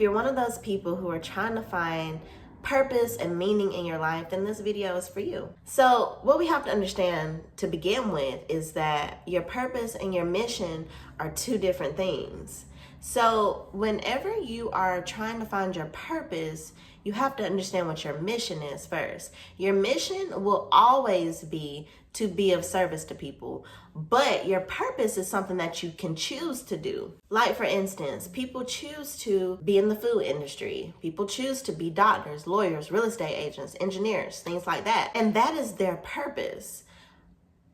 you're one of those people who are trying to find purpose and meaning in your life, then this video is for you. So what we have to understand to begin with is that your purpose and your mission are two different things. So whenever you are trying to find your purpose, you have to understand what your mission is first. Your mission will always be to be of service to people, but your purpose is something that you can choose to do. Like for instance, people choose to be in the food industry. People choose to be doctors, lawyers, real estate agents, engineers, things like that. And that is their purpose.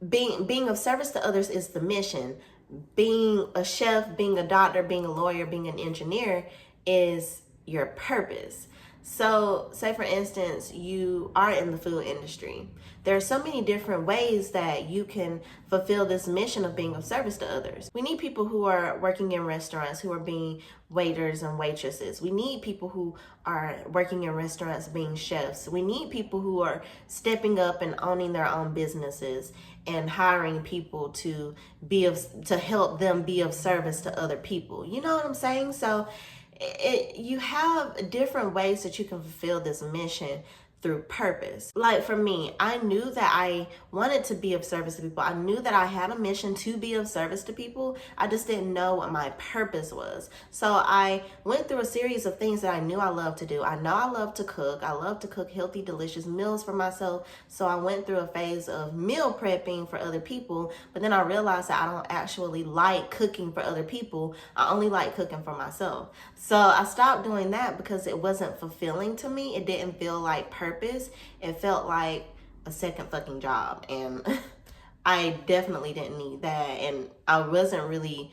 Being of service to others is the mission. Being a chef, being a doctor, being a lawyer, being an engineer is your purpose. So say for instance, you are in the food industry. There are so many different ways that you can fulfill this mission of being of service to others. We need people who are working in restaurants, who are being waiters and waitresses. We need people who are working in restaurants being chefs. We need people who are stepping up and owning their own businesses and hiring people to help them be of service to other people. You know what I'm saying? So you have different ways that you can fulfill this mission through purpose. Like for me, I knew that I wanted to be of service to people. I knew that I had a mission to be of service to people. I just didn't know what my purpose was. So I went through a series of things that I knew I loved to do. I know I love to cook. I love to cook healthy, delicious meals for myself. So I went through a phase of meal prepping for other people, but then I realized that I don't actually like cooking for other people. I only like cooking for myself. So I stopped doing that because it wasn't fulfilling to me. It didn't feel like purpose. It felt like a second fucking job, and I definitely didn't need that, and I wasn't really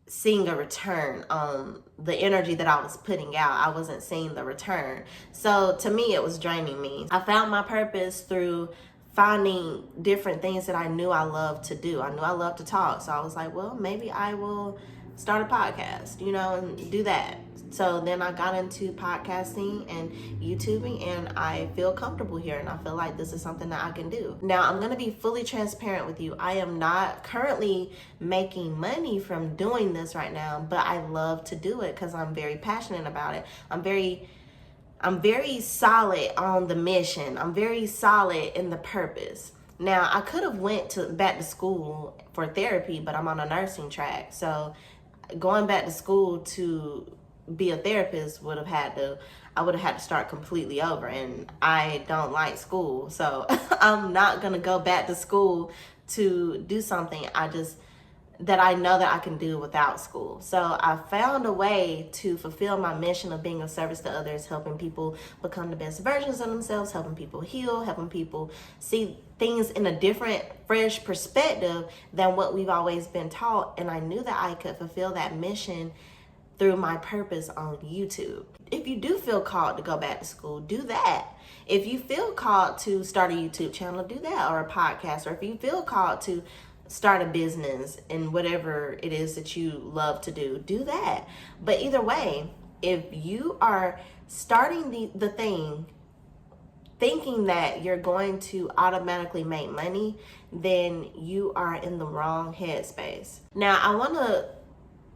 seeing a return on the energy that I was putting out. I wasn't seeing the return. So to me, it was draining me. I found my purpose through finding different things that I knew I loved to do. I knew I loved to talk, so I was like, well, maybe I will start a podcast, and do that. So then I got into podcasting and YouTubing, and I feel comfortable here, and I feel like this is something that I can do. Now, I'm going to be fully transparent with you. I am not currently making money from doing this right now, but I love to do it because I'm very passionate about it. I'm very solid on the mission. I'm very solid in the purpose. Now, I could have went back to school for therapy, but I'm on a nursing track. So going back to school to be a therapist I would have had to start completely over, and I don't like school. So I'm not going to go back to school to do something that I know that I can do without school. So I found a way to fulfill my mission of being of service to others, helping people become the best versions of themselves, helping people heal, helping people see things in a different, fresh perspective than what we've always been taught. And I knew that I could fulfill that mission through my purpose on YouTube. If you do feel called to go back to school, do that. If you feel called to start a YouTube channel, do that, or a podcast. Or if you feel called to start a business in whatever it is that you love to do that. But either way, if you are starting the thing thinking that you're going to automatically make money, then you are in the wrong headspace. Now, I want to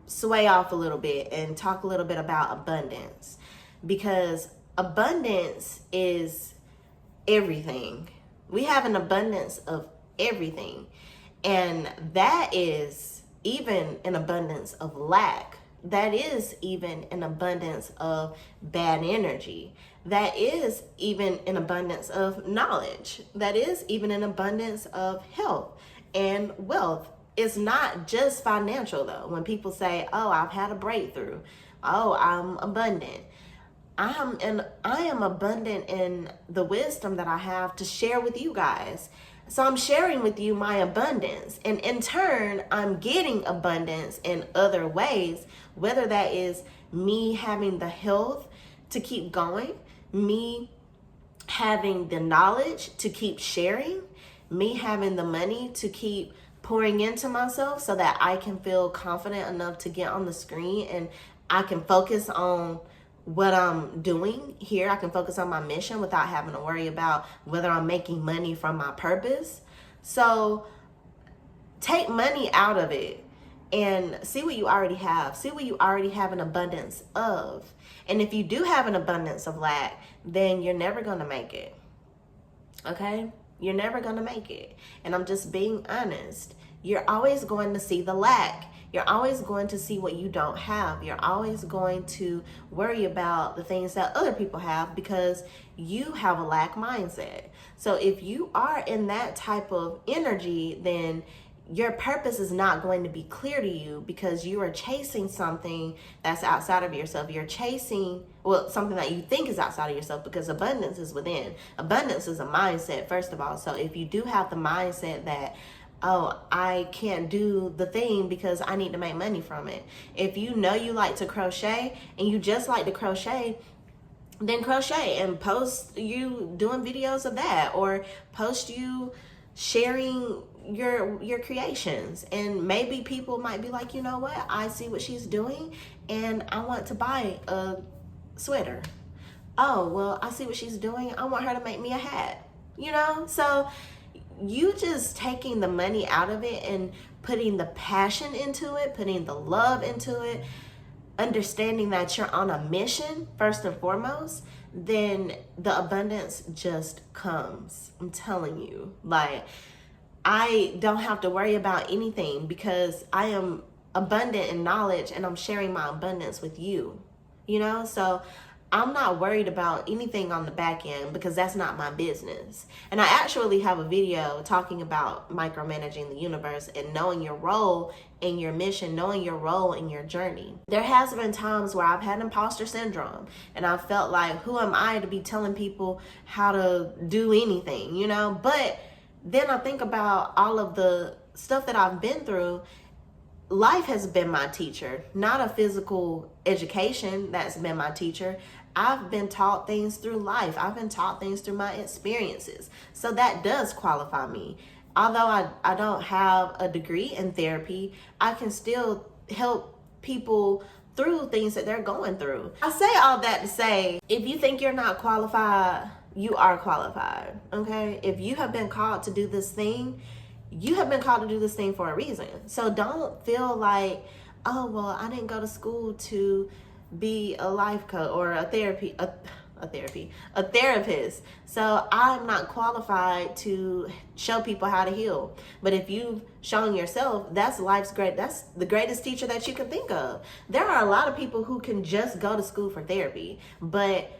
sway off a little bit and talk a little bit about abundance, because abundance is everything. We have an abundance of everything, and that is even an abundance of lack. That is even an abundance of bad energy. That is even an abundance of knowledge. That is even an abundance of health and wealth. It's not just financial though. When people say, oh, I've had a breakthrough. Oh, I'm abundant. I am abundant in the wisdom that I have to share with you guys. So I'm sharing with you my abundance, and in turn, I'm getting abundance in other ways, whether that is me having the health to keep going, me having the knowledge to keep sharing, me having the money to keep pouring into myself so that I can feel confident enough to get on the screen and I can focus on what I'm doing here. I can focus on my mission without having to worry about whether I'm making money from my purpose. So take money out of it and see what you already have. See what you already have an abundance of. And if you do have an abundance of lack, then you're never going to make it. Okay? You're never going to make it. And I'm just being honest. You're always going to see the lack. You're always going to see what you don't have. You're always going to worry about the things that other people have because you have a lack mindset. So if you are in that type of energy, then your purpose is not going to be clear to you because you are chasing something that's outside of yourself. You're chasing, well, something that you think is outside of yourself, because abundance is within. Abundance is a mindset, first of all. So if you do have the mindset that, oh, I can't do the thing because I need to make money from it. If you know you like to crochet and you just like to crochet, then crochet and post you doing videos of that, or post you sharing your creations. And maybe people might be like, you know what, I see what she's doing and I want to buy a sweater. Oh, well, I see what she's doing, I want her to make me a hat, you know? So you just taking the money out of it and putting the passion into it, putting the love into it, understanding that you're on a mission first and foremost, then the abundance just comes. I'm telling you, like, I don't have to worry about anything because I am abundant in knowledge and I'm sharing my abundance with you, you know? So I'm not worried about anything on the back end because that's not my business. And I actually have a video talking about micromanaging the universe and knowing your role in your mission, knowing your role in your journey. There has been times where I've had imposter syndrome and I felt like, who am I to be telling people how to do anything, you know? But then I think about all of the stuff that I've been through. Life has been my teacher, not a physical education that's been my teacher. I've been taught things through life. I've been taught things through my experiences. So that does qualify me. Although I don't have a degree in therapy, I can still help people through things that they're going through. I say all that to say, if you think you're not qualified, you are qualified, okay? If you have been called to do this thing, you have been called to do this thing for a reason. So don't feel like, oh, well, I didn't go to school to be a life coach or a therapist. So I'm not qualified to show people how to heal. But if you've shown yourself, that's the greatest teacher that you can think of. There are a lot of people who can just go to school for therapy, but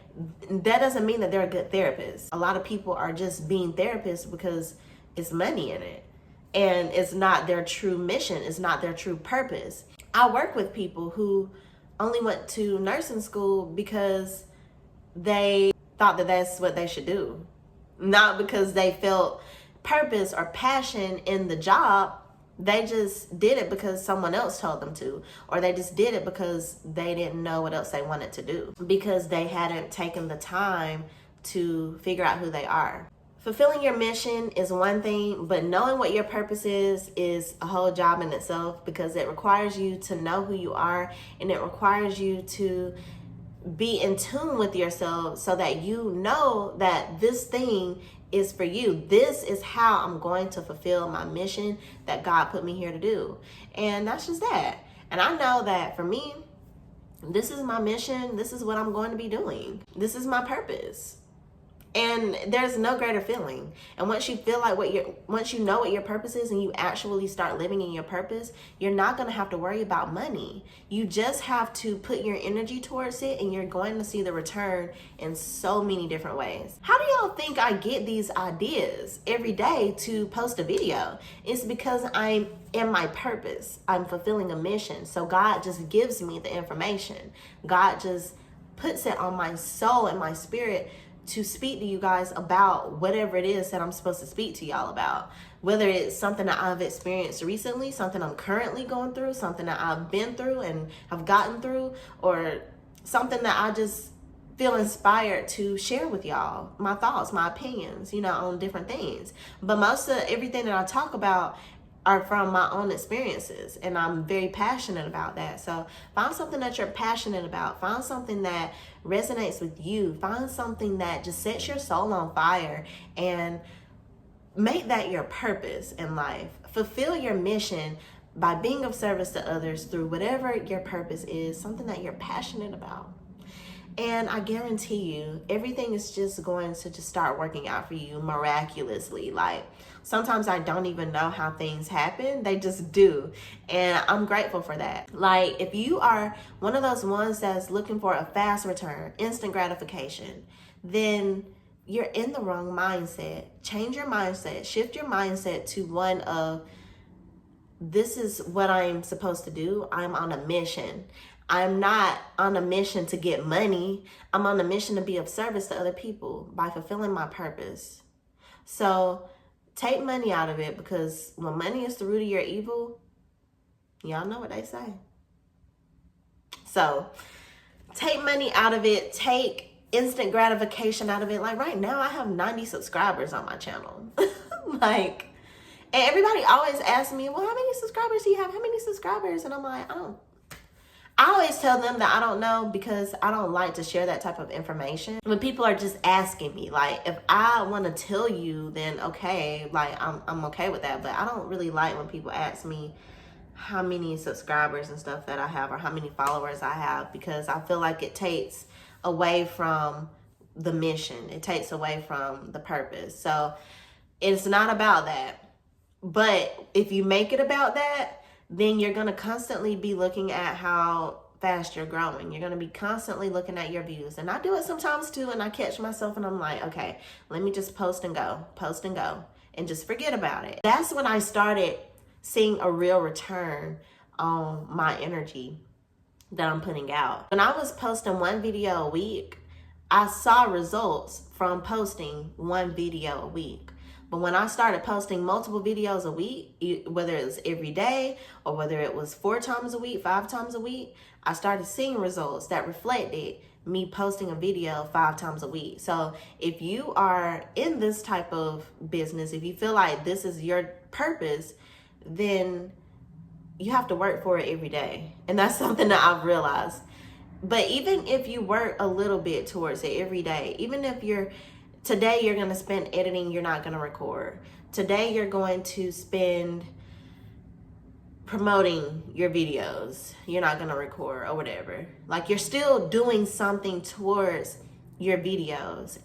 that doesn't mean that they're a good therapist. A lot of people are just being therapists because it's money in it. And it's not their true mission. It's not their true purpose. I work with people who only went to nursing school because they thought that that's what they should do. Not because they felt purpose or passion in the job. They just did it because someone else told them to. Or they just did it because they didn't know what else they wanted to do. Because they hadn't taken the time to figure out who they are. Fulfilling your mission is one thing, but knowing what your purpose is a whole job in itself, because it requires you to know who you are and it requires you to be in tune with yourself so that you know that this thing is for you. This is how I'm going to fulfill my mission that God put me here to do. And that's just that. And I know that for me, this is my mission. This is what I'm going to be doing. This is my purpose. And there's no greater feeling. And once you feel like once you know what your purpose is and you actually start living in your purpose, you're not going to have to worry about money. You just have to put your energy towards it and you're going to see the return in so many different ways. How do y'all think I get these ideas every day to post a video? It's because I'm in my purpose. I'm fulfilling a mission. So God just gives me the information. God just puts it on my soul and my spirit to speak to you guys about whatever it is that I'm supposed to speak to y'all about. Whether it's something that I've experienced recently, something I'm currently going through, something that I've been through and have gotten through, or something that I just feel inspired to share with y'all, my thoughts, my opinions, on different things. But most of everything that I talk about are from my own experiences, and I'm very passionate about that. So find something that you're passionate about. Find something that resonates with you. Find something that just sets your soul on fire and make that your purpose in life. Fulfill your mission by being of service to others through whatever your purpose is, something that you're passionate about. And I guarantee you, everything is just going to just start working out for you miraculously. Like, sometimes I don't even know how things happen. They just do. And I'm grateful for that. Like, if you are one of those ones that's looking for a fast return, instant gratification, then you're in the wrong mindset. Change your mindset. Shift your mindset to one of, this is what I'm supposed to do. I'm on a mission. I'm not on a mission to get money. I'm on a mission to be of service to other people by fulfilling my purpose. So take money out of it, because when money is the root of your evil, y'all know what they say. So take money out of it. Take instant gratification out of it. Like right now, I have 90 subscribers on my channel. Like, and everybody always asks me, well, how many subscribers do you have? How many subscribers? And I'm like, I always tell them that I don't know, because I don't like to share that type of information. When people are just asking me, like, if I want to tell you, then okay, like I'm okay with that. But I don't really like when people ask me how many subscribers and stuff that I have, or how many followers I have, because I feel like it takes away from the mission. It takes away from the purpose. So it's not about that. But if you make it about that, then you're going to constantly be looking at how fast you're growing. You're going to be constantly looking at your views. And I do it sometimes too, and I catch myself and I'm like, okay, let me just post and go, and just forget about it. That's when I started seeing a real return on my energy that I'm putting out. When I was posting one video a week, I saw results from posting one video a week. But when I started posting multiple videos a week, whether it was every day or whether it was 4 times a week, 5 times a week, I started seeing results that reflected me posting a video 5 times a week. So if you are in this type of business, if you feel like this is your purpose, then you have to work for it every day. And that's something that I've realized. But even if you work a little bit towards it every day, even if today you're going to spend editing, you're not going to record. Today you're going to spend promoting your videos, you're not going to record, or whatever. Like, you're still doing something towards your videos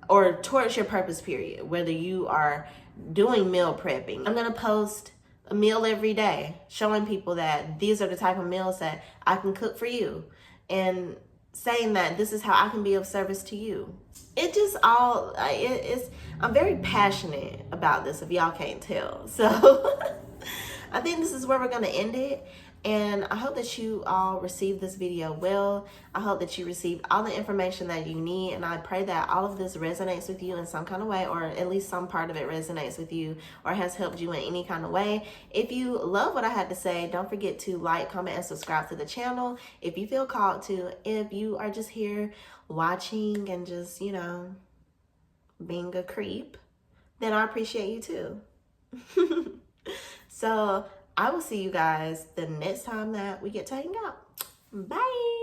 or towards your purpose, period. Whether you are doing meal prepping, I'm going to post a meal every day showing people that these are the type of meals that I can cook for you, and saying that this is how I can be of service to you. It just all, I'm very passionate about this, if y'all can't tell. So I think this is where we're going to end it. And I hope that you all received this video well. I hope that you received all the information that you need. And I pray that all of this resonates with you in some kind of way, or at least some part of it resonates with you or has helped you in any kind of way. If you love what I had to say, don't forget to like, comment, and subscribe to the channel if you feel called to. If you are just here watching and just, being a creep, then I appreciate you too. So I will see you guys the next time that we get to hang out. Bye.